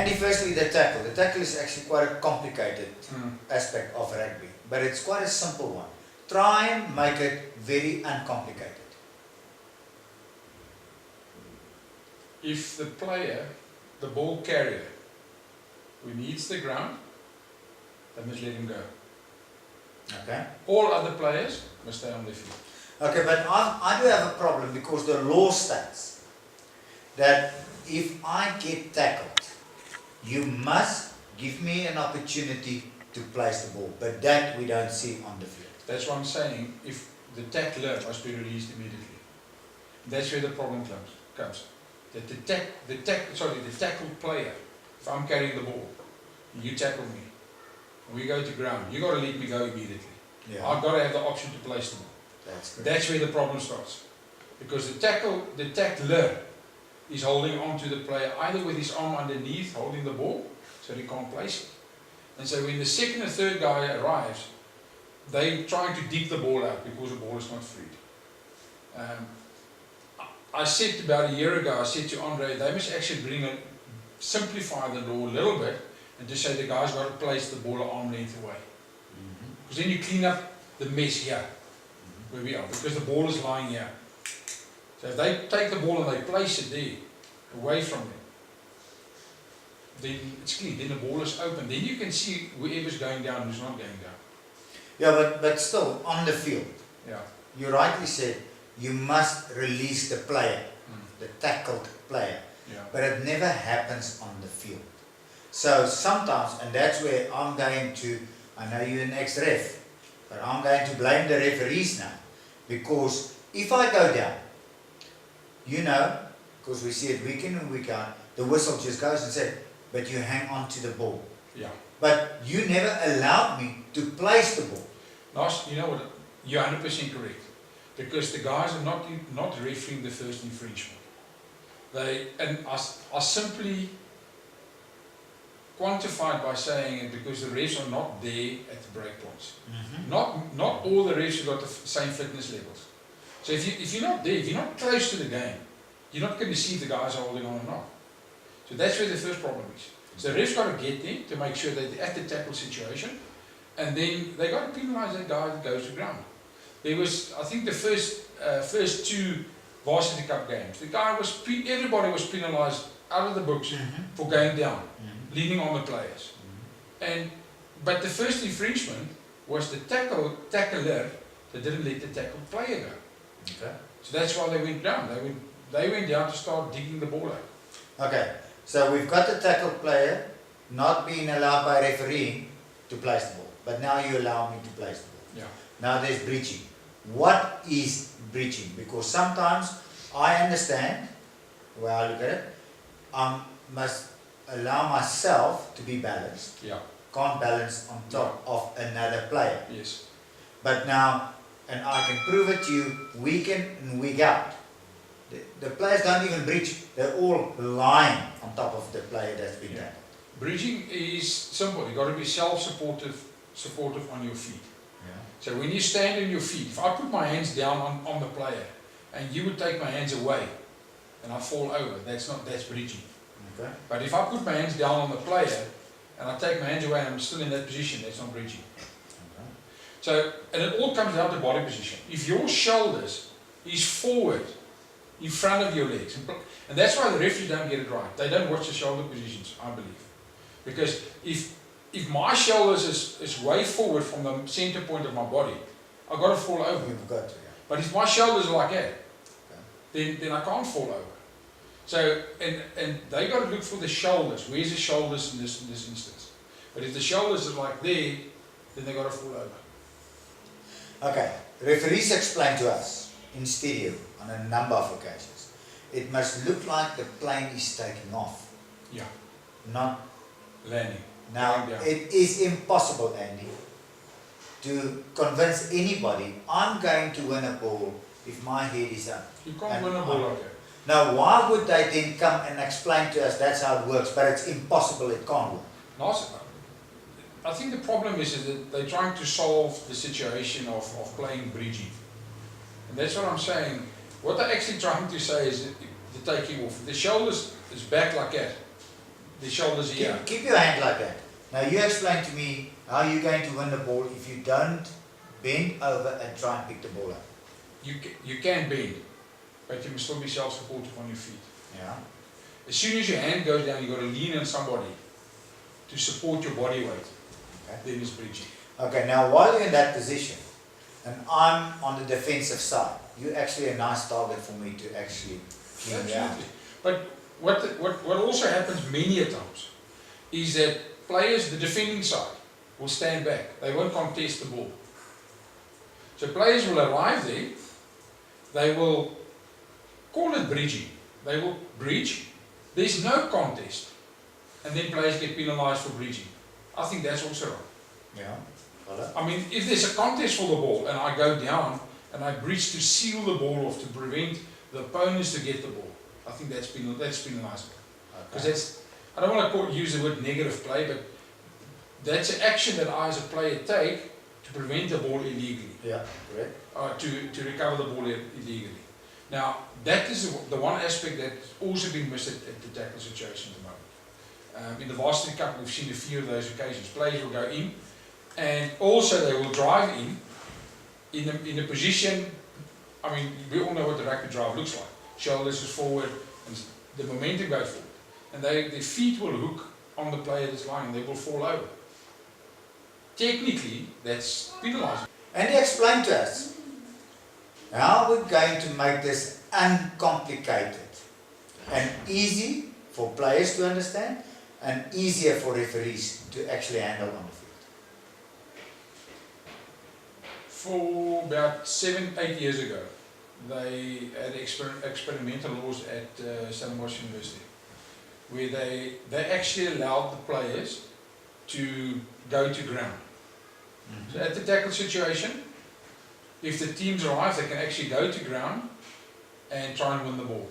Andy, firstly the tackle. The tackle is actually quite a complicated aspect of rugby, but it's quite a simple one. Try and make it very uncomplicated. If the player, the ball carrier, when he hits the ground, they must let him go. Okay. All other players must stay on the field. Okay, but I do have a problem because the law states that if I get tackled, you must give me an opportunity to place the ball, but that we don't see on the field. That's what I'm saying. If the tackler must be released immediately, that's where the problem comes. That the tackled player, if I'm carrying the ball, you tackle me, and we go to ground, you got to let me go immediately. Yeah. I've got to have the option to place the ball. That's where the problem starts, because the tackler is holding on to the player either with his arm underneath, holding the ball, so he can't place it. And so when the second and third guy arrives, they try to dig the ball out because the ball is not freed. I said about a year ago, I said to Andre, they must actually simplify the law a little bit and just say the guy's got to place the ball an arm length away. Because then you clean up the mess here, where we are, because the ball is lying here. So if they take the ball and they place it there, away from them, then it's clean, then the ball is open. Then you can see whoever's going down and who's not going down. Yeah, but still, on the field, Yeah. you rightly said, you must release the player, the tackled player. Yeah. But it never happens on the field. So sometimes, and that's where I'm going to, I know you're an ex-ref, but I'm going to blame the referees now. Because if I go down, you know, because we see it week in and week out, the whistle just goes and says, but you hang on to the ball. Yeah. But you never allowed me to place the ball. NAAS, you know what, you're 100% correct. Because the guys are not refereeing the first infringement. They are simply quantified by saying it because the refs are not there at the break points. Not all the refs have got the same fitness levels. So if you're not there, if you're not close to the game, you're not going to see if the guys are holding on or not. So that's where the first problem is. So the refs got to get there to make sure that they're at the tackle situation, and then they got to penalise that guy that goes to ground. There was, I think, the first two Varsity Cup games. Everybody was penalised out of the books for going down, leaning on the players. But the first infringement was the tackler that didn't let the tackled player go. Okay. So that's why they went down. They went down to start digging the ball out. Okay, so we've got the tackled player not being allowed by refereeing to place the ball, but now you allow me to place the ball. Yeah. Now there's breaching. What is breaching? Because sometimes I understand, the way I look at it, I must allow myself to be balanced. Yeah. Can't balance on top of another player. Yes. But now, and I can prove it to you week in and week out, the players don't even breach, they're all lying on top of the player that's been tackled. Breaching is simple. You've got to be self-supportive on your feet. So when you stand on your feet, if I put my hands down on the player and you would take my hands away and I fall over, that's breaching. Okay. But if I put my hands down on the player and I take my hands away and I'm still in that position, that's not breaching. Okay. So, and it all comes down to body position. If your shoulders is forward in front of your legs, and that's why the referees don't get it right. They don't watch the shoulder positions, I believe. Because if my shoulders is way forward from the center point of my body, I've got to fall over. You've got to, yeah. But if my shoulders are like that, then I can't fall over. So, and they got to look for the shoulders. Where's the shoulders in this instance? But if the shoulders are like there, then they got to fall over. Okay, referees explained to us in studio on a number of occasions, it must look like the plane is taking off. Yeah. Not landing. Now, it is impossible, Andy, to convince anybody I'm going to win a ball if my head is up. You can't win a ball like that. Now, why would they then come and explain to us that's how it works, but it's impossible, it can't work? NAAS, I think the problem is that they're trying to solve the situation of playing breaching. And that's what I'm saying. What they're actually trying to say is the taking off. The shoulders is back like that. the shoulders here. Keep your hand like that. Now you explain to me how you're going to win the ball if you don't bend over and try and pick the ball up. You can bend, but you must still be self-supportive on your feet. Yeah. As soon as your hand goes down, you've got to lean on somebody to support your body weight. Okay. Then it's bridging. Okay, now while you're in that position, and I'm on the defensive side, you're actually a nice target for me to actually clean you out. Absolutely. But what also happens many a times is that players, the defending side, will stand back. They won't contest the ball. So players will arrive there, they will call it bridging. They will bridge, there's no contest, and then players get penalised for bridging. I think that's also wrong. Yeah. Voilà. I mean, if there's a contest for the ball and I go down and I bridge to seal the ball off to prevent the opponents to get the ball, I think that's penalisable. Because that's, I don't want to use the word negative play, but that's an action that I as a player take to prevent the ball illegally. Yeah, correct. To recover the ball illegally. Now, that is the one aspect that's also been missed at the tackle situation at the moment. In the Varsity Cup, we've seen a few of those occasions. Players will go in, and also they will drive in a position, I mean, we all know what the rugby drive looks like. Shoulders is forward, and the momentum goes forward. And their feet will hook on the player that's lying, they will fall over. Technically, that's penalising. And he explained to us how we're going to make this uncomplicated and easy for players to understand and easier for referees to actually handle on the field. For about 7-8 years ago, they had experimental laws at Stellenbosch University, where they actually allowed the players to go to ground. So at the tackle situation, if the teams arrive, they can actually go to ground and try and win the ball.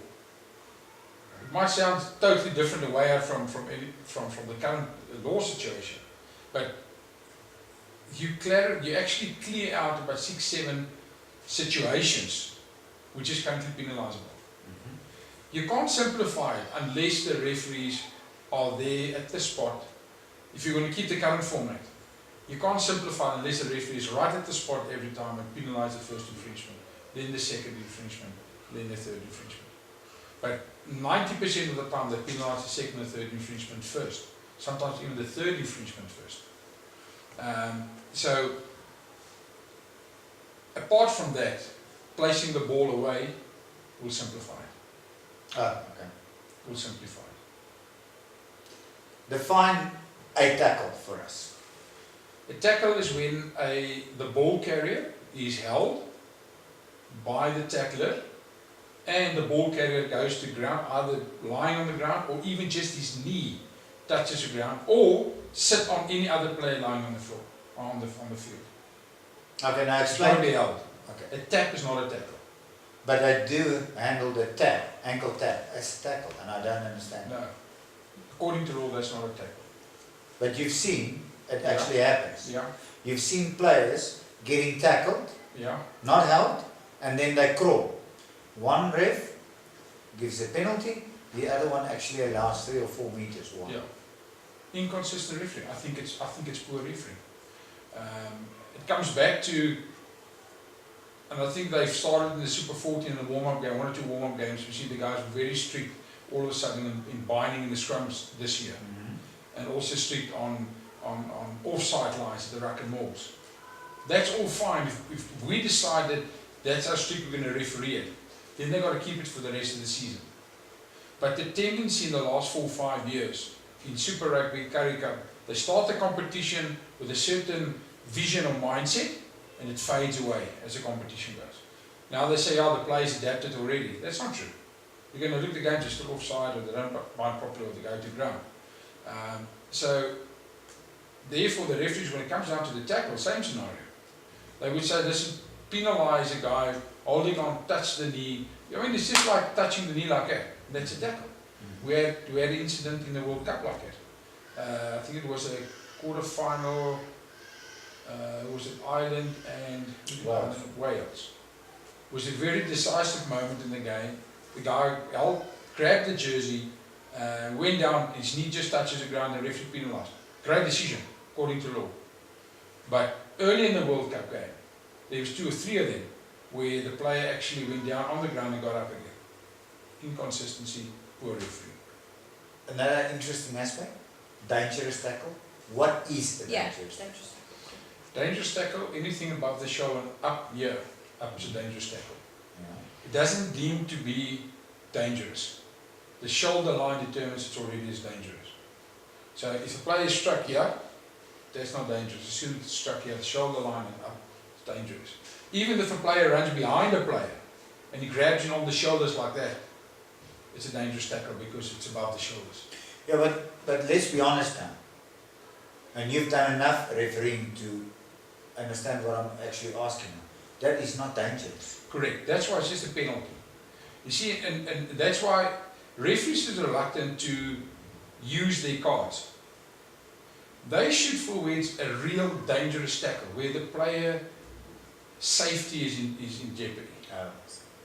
It might sound totally different away from the current law situation, but you actually clear out about 6-7 situations which is currently penalisable. You can't simplify it unless the referees are there at the spot. If you're going to keep the current format, you can't simplify unless the referee is right at the spot every time and penalise the first infringement, then the second infringement, then the third infringement. But 90% of the time they penalise the second and third infringement first, sometimes even the third infringement first. So, apart from that, placing the ball away will simplify it. Oh, okay. Will simplify it. Define a tackle for us. A tackle is when the ball carrier is held by the tackler and the ball carrier goes to ground, either lying on the ground or even just his knee touches the ground, or sit on any other player lying on the floor, on the field. Okay, now It's not to be explain. held. Okay. A tap is not a tackle. But I do handle the tap, ankle tap, as a tackle, and I don't understand. No. According to law, that's not a tackle. But you've seen it Yeah. actually happens. Yeah, You've seen players getting tackled, yeah. not held, and then they crawl. One ref gives a penalty, the other one actually allows 3 or 4 meters wide. Yeah. Inconsistent refereeing. I think it's poor refereeing. It comes back to, and I think they've started in the Super 40 in the warm-up game, 1 or 2 warm-up games. We see the guys were very strict all of a sudden in binding in the scrums this year, and also strict on offside lines at the ruck and mauls. That's all fine if we decide that that's how strict we're going to referee it. Then they've got to keep it for the rest of the season. But the tendency in the last 4 or 5 years in Super Rugby, Currie Cup, they start the competition with a certain vision or mindset, and it fades away as the competition goes. Now they say, oh, the players adapted already. That's not true. You're going to look at the games, they're still offside, or they don't bind properly, or they go to ground. So, therefore, the referees, when it comes down to the tackle, same scenario. They would say, listen, penalise a guy holding on, touch the knee. I mean, it's just like touching the knee like that. That's a tackle. We had an incident in the World Cup like that. I think it was a quarter-final, it was Ireland and Wales. It was a very decisive moment in the game. The guy grabbed the jersey, Went down, his knee just touches the ground, the referee penalised. Great decision, according to law. But early in the World Cup game, there was 2 or 3 of them where the player actually went down on the ground and got up again. Inconsistency, poor referee. Another interesting aspect, dangerous tackle. What is the Yeah, dangerous tackle? dangerous tackle. Dangerous tackle, anything above the shoulder and up here, up is a dangerous tackle. Yeah. It doesn't deem to be dangerous. The shoulder line determines it's already as dangerous. So if a player is struck here, that's not dangerous. As soon as it's struck here, the shoulder line and up, it's dangerous. Even if a player runs behind a player and he grabs him on the shoulders like that, it's a dangerous tackle because it's above the shoulders. Yeah, but let's be honest now. And you've done enough refereeing to understand what I'm actually asking now. That is not dangerous. Correct. That's why it's just a penalty. You see, and that's why referees are reluctant to use their cards. They should for where it's a real dangerous tackle, where the player safety is in jeopardy.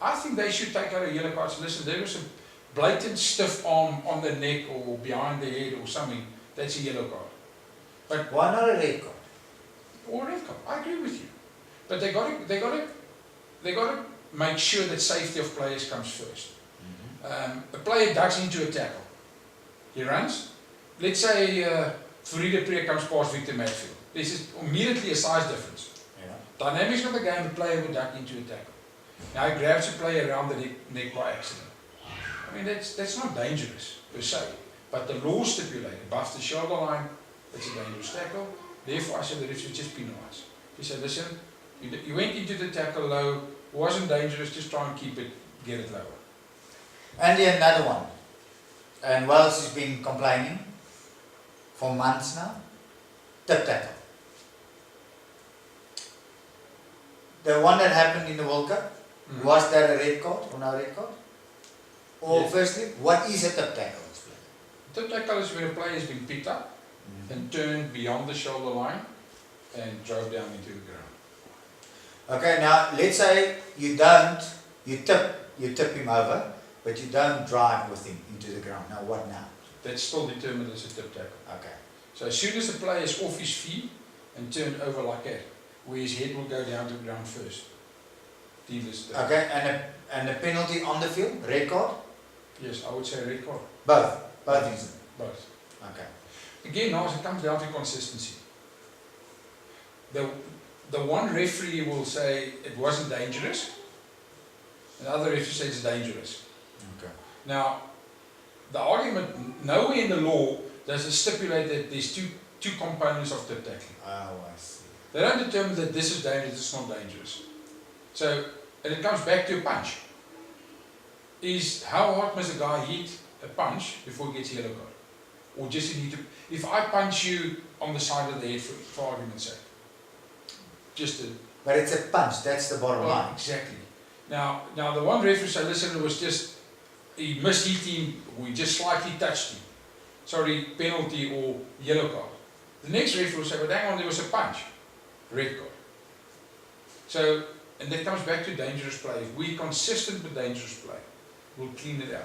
I think they should take out a yellow card. So listen, there was a blatant stiff arm on the neck or behind the head or something. That's a yellow card. But why not a red card? Or a red card. I agree with you. But they got to make sure that safety of players comes first. A player ducks into a tackle. He runs. Let's say Farida Priya comes past Victor Matfield. This is immediately a size difference. Yeah. Dynamics of the game, the player would duck into a tackle. Now he grabs a player around the neck by accident. I mean, that's not dangerous per se. But the law stipulates above the shoulder line, it's a dangerous tackle. Therefore, I said the referee just penalise. He said, listen, you went into the tackle low, wasn't dangerous, just try and keep it, get it lower. And then another one. And Wales has been complaining for months now. Tip tackle. The one that happened in the World Cup, was that a red card or no red card? Or Yes. firstly, what is a tip tackle? Explain. Tip tackle is when a player has been picked up and turned beyond the shoulder line and drove down into the ground. Okay, now let's say you tip him over, but you don't drive with him into the ground. Now what now? That's still determined as a tip tackle. Okay. So as soon as the player is off his feet and turned over like that, where his head will go down to the ground first. Dealers. Okay, and the penalty on the field, red card? Yes, I would say red card. Both reasons. Both. Okay. Again, now it comes down to consistency. The one referee will say it wasn't dangerous, and the other referee says it's dangerous. Okay. Now, the argument, nowhere in the law does it stipulate that there's two components of tip tackling. Oh, I see. They don't determine that this is dangerous, this is not dangerous. So, and it comes back to a punch. Is how hard must a guy hit a punch before he gets a yellow card? Or just you need to, if I punch you on the side of the head for argument's sake, just a... But it's a punch, that's the bottom line. Exactly. Now the one referee said, listen, it was just, he missed him, we just slightly touched him. Sorry, penalty or yellow card. The next referee will say, but hang on, there was a punch, red card. So, and that comes back to dangerous play. If we're consistent with dangerous play, we'll clean it out.